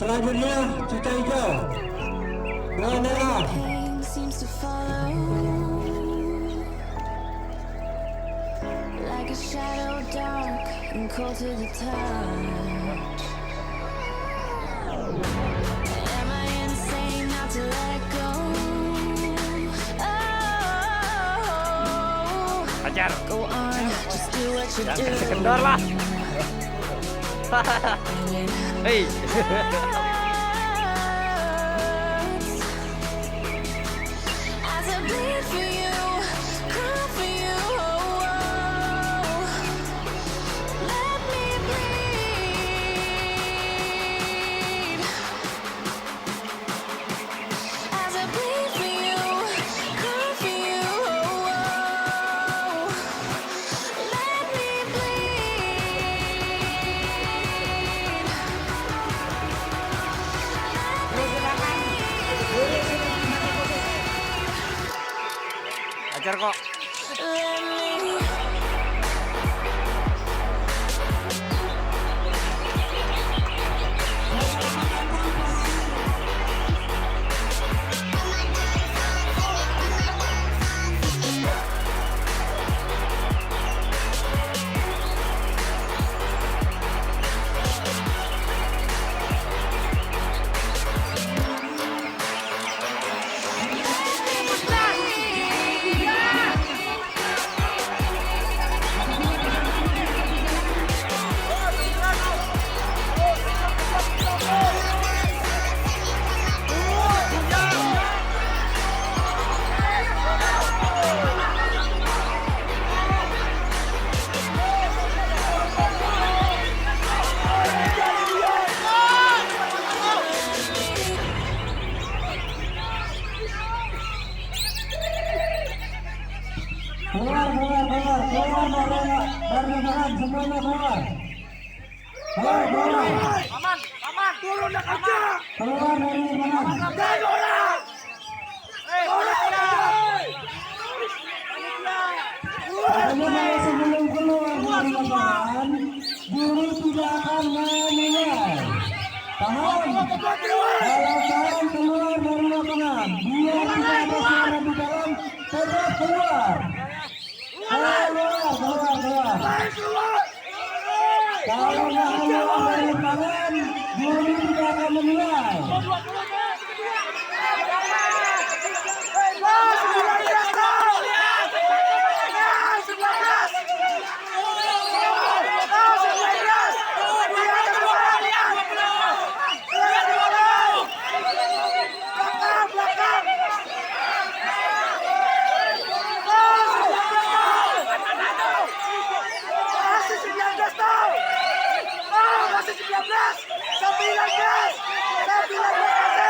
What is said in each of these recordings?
Selanjutnya Cucak Ijo. Benar. Like a shadow dark and cold to the touch. Am I insane not to let go? Oh, Ajar. go on, just do what you Jangan do. kasih kendor lah. Hei. As I bleed for you, cry for you. Let me bleed. As I bleed for you, cry for you. Let me Ajar kok. Let me. Keluar dari bahan semuanya keluar. Keluar. Aman, turun dah kerja. Keluar dari bahan. Jangan orang. Sebelum keluar dari bahan, Juri tidak akan menilai. Paham? Kalau kalian keluar dari lapangan, dia tidak ada suara di dalam, tetap keluar. Keluar. Kalau nggak keluar dari lapangan, Juri tidak akan menilai. Masih 19, 19.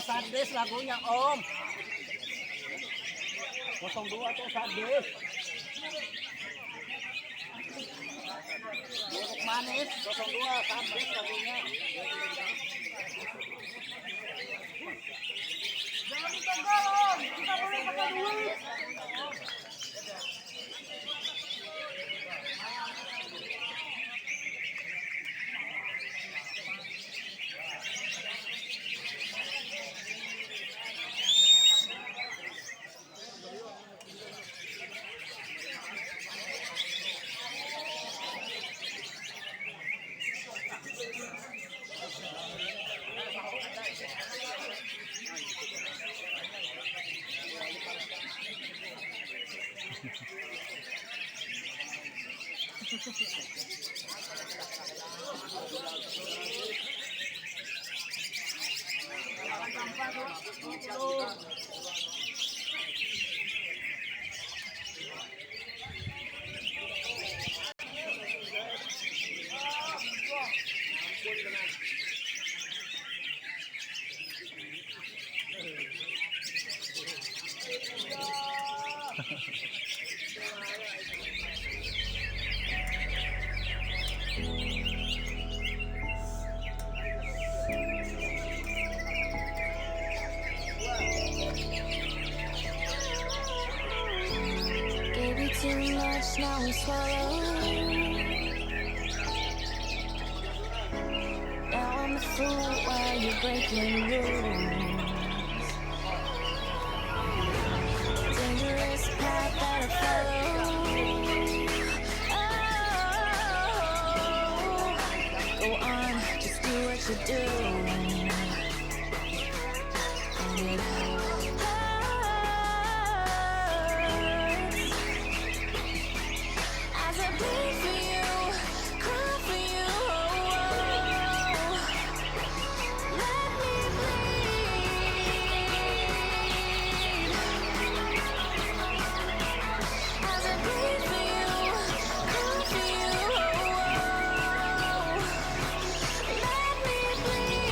Sadis lagunya Om. 02 tuh sadis. Buruk manis 02 sadis lagunya. Jangan ditongol Om, kita boleh pakai duit. Gave you too much, now we swallow. Now I'm the fool while you're breaking rules. Dangerous path that I follow. Oh, go on, just do what you do. And it hurts as I bleed for you, cry for you. Let me bleed as I bleed for you, cry for you. Let me bleed.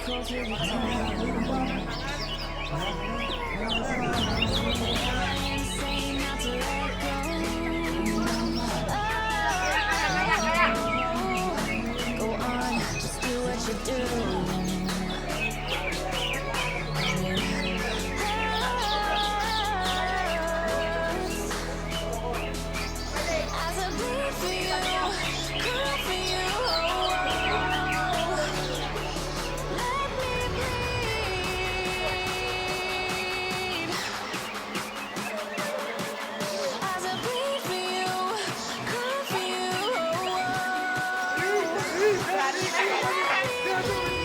call to the top. Insane not to let go. Oh, go on, just do what you do. As I bleed for you, cry for you. Let me bleed. As I bleed for you, cry for you.